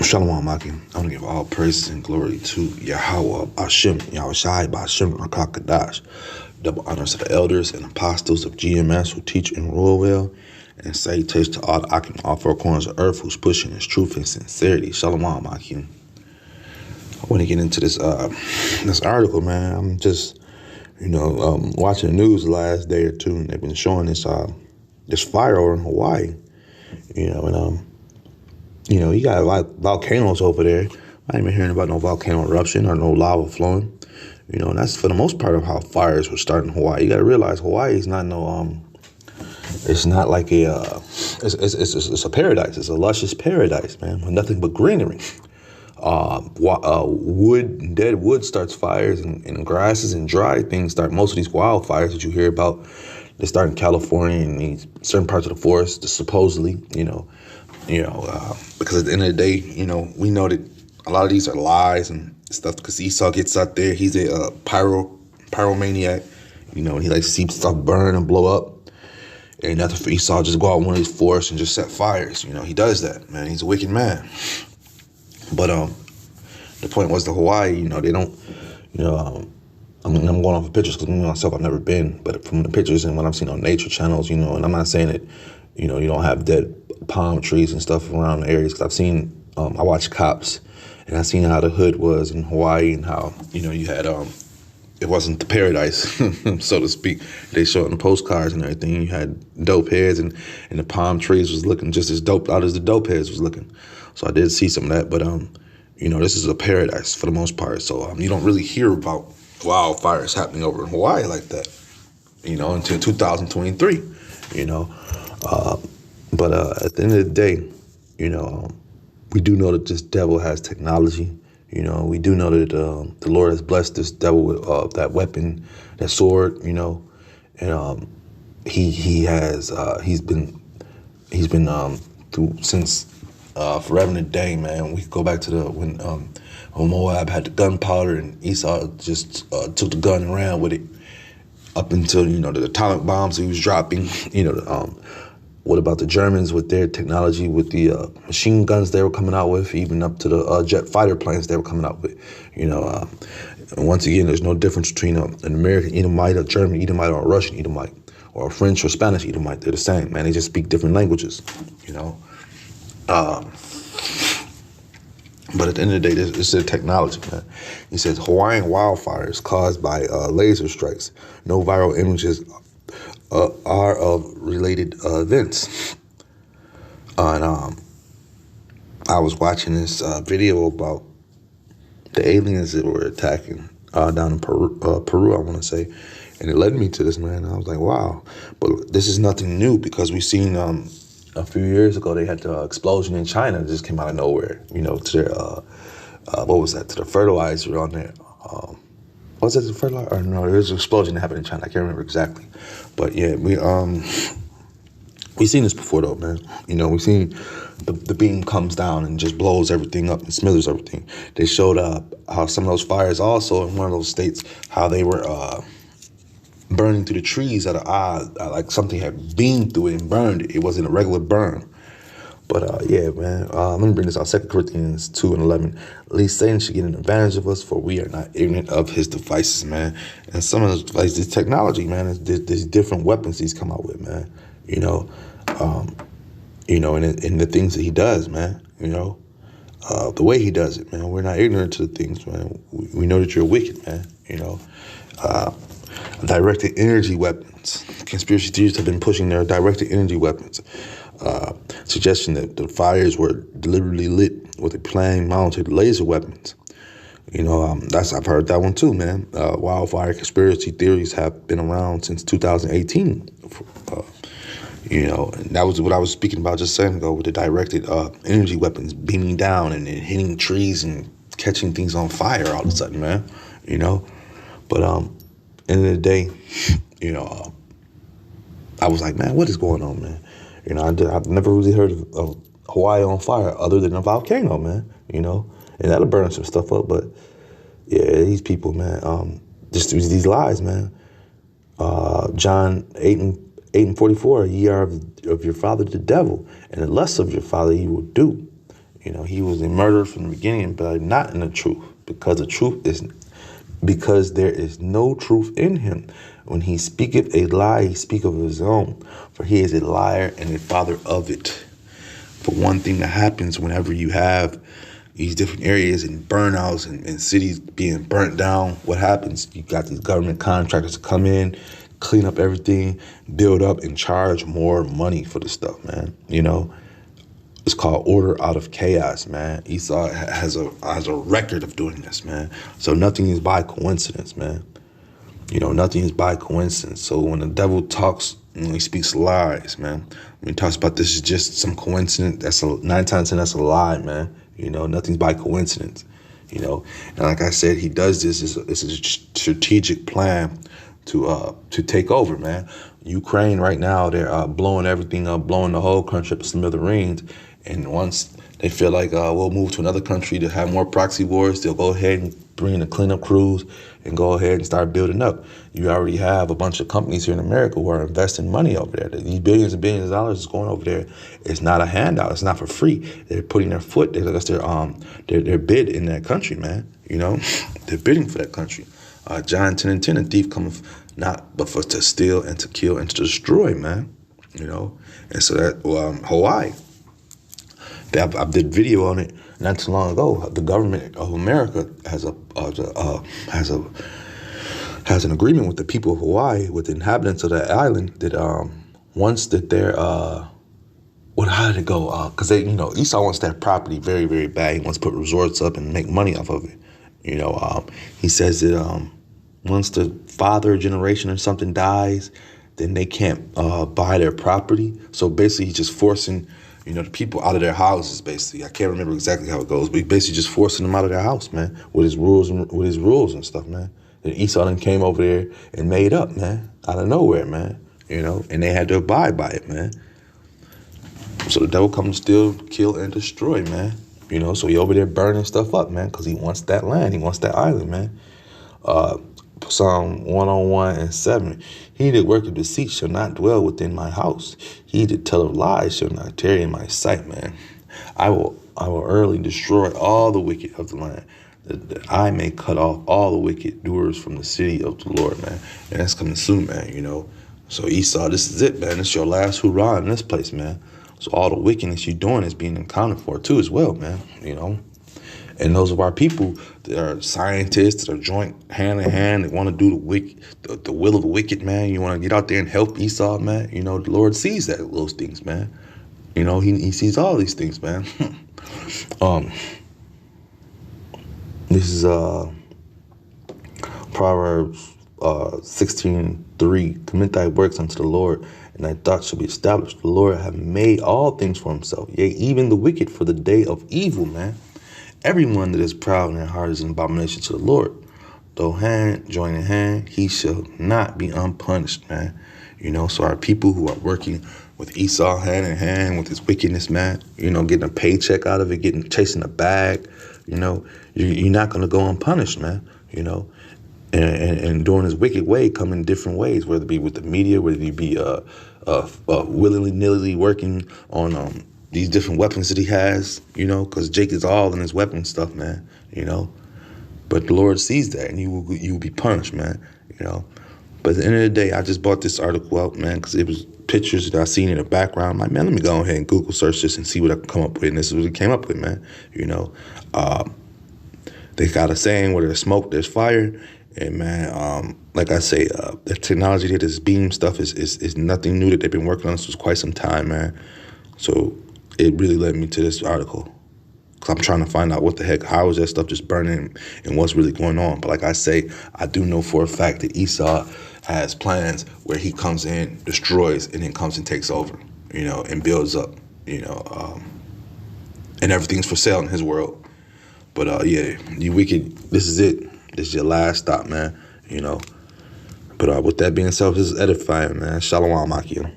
Shalom, Maki. I want to give all praise and glory to Yahweh, Hashem, Yahushai, Hashem, Rakakadash. Double honors to the elders and apostles of GMS who teach and rule well, and salutations to all the Akim, all four corners of earth who's pushing his truth and sincerity. Shalom, Maki. I want to get into this this article, man. I'm just, watching the news the last day or two, and they've been showing this fire over in Hawaii, you got like volcanoes over there. I ain't been hearing about no volcano eruption or no lava flowing. And that's for the most part of how fires were starting in Hawaii. You got to realize Hawaii is not it's not like it's a paradise. It's a luscious paradise, man, with nothing but greenery. Dead wood starts fires, and grasses and dry things start most of these wildfires that you hear about. They start in California and these certain parts of the forest, supposedly, because at the end of the day, we know that a lot of these are lies and stuff because Esau gets out there. He's a pyromaniac, he likes to see stuff burn and blow up. Ain't nothing for Esau, just go out in one of these forests and just set fires. He does that, man. He's a wicked man. But the point was to Hawaii, they don't, I'm going off of pictures because myself, I've never been, but from the pictures and what I've seen on nature channels, and I'm not saying that, you don't have dead palm trees and stuff around the areas, because I've seen, I watched Cops, and I've seen how the hood was in Hawaii and how, you had, it wasn't the paradise, so to speak. They showed it in the postcards and everything. You had dope heads, and the palm trees was looking just as dope out as the dope heads was looking. So I did see some of that, but, this is a paradise for the most part. So you don't really hear about wildfires happening over in Hawaii like that, until 2023, But at the end of the day, we do know that this devil has technology. We do know that the Lord has blessed this devil with that weapon, that sword, and he's been through since forever and a day, man. We go back to when Moab had the gunpowder and Esau just took the gun and ran with it up until, the atomic bombs he was dropping. What about the Germans with their technology, with the machine guns they were coming out with, even up to the jet fighter planes they were coming out with? And once again, there's no difference between an American Edomite, a German Edomite, or a Russian Edomite, or a French or Spanish Edomite. They're the same, man. They just speak different languages, But at the end of the day, this is technology, man. He says Hawaiian wildfires caused by laser strikes. No viral images are of related events. And I was watching this video about the aliens that were attacking down in Peru, I want to say, and it led me to this, man. I was like, wow. But this is nothing new, because we've seen a few years ago they had the explosion in China that just came out of nowhere. To their what was that? To the fertilizer on there. Was it the fertilizer? Or no, there was an explosion that happened in China. I can't remember exactly. But yeah, we've seen this before though, man. We've seen the beam comes down and just blows everything up and smothers everything. They showed how some of those fires also in one of those states, how they were burning through the trees at an odd, like something had beamed through it and burned it. It wasn't a regular burn. But yeah, man, let me bring this out. 2 Corinthians 2:11. At least Satan should get an advantage of us, for we are not ignorant of his devices, man. And some of those devices, this technology, man, there's different weapons he's come out with, man. And the things that he does, man. The way he does it, man. We're not ignorant to the things, man. We know that you're wicked, man. Directed energy weapons. Conspiracy theorists have been pushing their directed energy weapons. Suggestion that the fires were deliberately lit with a plane-mounted laser weapons. I've heard that one too, man. Wildfire conspiracy theories have been around since 2018. And that was what I was speaking about just a second ago, with the directed energy weapons beaming down and hitting trees and catching things on fire all of a sudden, man. But end of the day, I was like, man, what is going on, man? I've never really heard of Hawaii on fire other than a volcano, man. And that'll burn some stuff up. But yeah, these people, man, just these lies, man. John 8:44, ye are of your father the devil, and the lusts of your father you will do. He was a murderer from the beginning, but not in the truth, because there is no truth in him. When he speaketh a lie, he speaketh of his own, for he is a liar and a father of it. But one thing that happens whenever you have these different areas and burnouts and cities being burnt down, what happens? You got these government contractors to come in, clean up everything, build up, and charge more money for the stuff, man. It's called order out of chaos, man. Esau has a record of doing this, man. So nothing is by coincidence, man. Nothing is by coincidence. So when the devil talks, he speaks lies, man. When he talks about this is just some coincidence, 9 times 10, that's a lie, man. Nothing's by coincidence. And like I said, he does this. It's a strategic plan to take over, man. Ukraine right now, they're blowing everything up, blowing the whole country up to smithereens. And once they feel like we'll move to another country to have more proxy wars, they'll go ahead and bring in the cleanup crews and go ahead and start building up. You already have a bunch of companies here in America who are investing money over there. These billions and billions of dollars is going over there. It's not a handout. It's not for free. They're putting their foot. That's their bid in that country, man. They're bidding for that country. John 10:10, a thief cometh not but for to steal and to kill and to destroy, man. And so that Hawaii. I did video on it not too long ago. The government of America has an agreement with the people of Hawaii, with the inhabitants of that island, that once that they're how did it go? Because Esau wants that property very, very bad. He wants to put resorts up and make money off of it. He says that once the father generation or something dies, then they can't buy their property. So basically, he's just forcing the people out of their houses, basically. I can't remember exactly how it goes, but he's basically just forcing them out of their house, man, with his rules and stuff, man. And Esau then came over there and made up, man, out of nowhere, man, and they had to abide by it, man. So the devil comes to steal, kill, and destroy, man. So he over there burning stuff up, man, because he wants that land. He wants that island, man. Psalm 101:7. He that worketh deceit shall not dwell within my house. He that telleth lies shall not tarry in my sight, man. I will early destroy all the wicked of the land, that I may cut off all the wicked doers from the city of the Lord, man. And that's coming soon, man, So Esau, this is it, man. It's your last hurrah in this place, man. So all the wickedness you're doing is being accounted for too as well, man, And those of our people that are scientists, that are joint hand in hand, that want to do the will of the wicked, man. You want to get out there and help Esau, man. The Lord sees those things, man. He sees all these things, man. This is Proverbs 16:3. Commit thy works unto the Lord, and thy thoughts shall be established. The Lord hath made all things for himself, yea, even the wicked for the day of evil, man. Everyone that is proud in their heart is an abomination to the Lord. Though hand join in hand, he shall not be unpunished, man. So our people who are working with Esau hand in hand with his wickedness, man, getting a paycheck out of it, chasing a bag, you're not going to go unpunished, man, and during his wicked way come in different ways, whether it be with the media, whether it be willingly working on these different weapons that he has, because Jake is all in his weapon stuff, man, But the Lord sees that, and you will be punished, man, But at the end of the day, I just bought this article out, man, because it was pictures that I seen in the background. I'm like, man, let me go ahead and Google search this and see what I can come up with. And this is what it came up with, man. They got a saying, where there's smoke, there's fire. And, man, like I say, the technology that this beam stuff is nothing new that they've been working on this for quite some time, man. So it really led me to this article. Because I'm trying to find out what the heck, how is that stuff just burning and what's really going on. But like I say, I do know for a fact that Esau has plans where he comes in, destroys, and then comes and takes over, and builds up, and everything's for sale in his world. But, yeah, you wicked, this is it. This is your last stop, man, But with that being said, this is edifying, man. Shalom, Akim.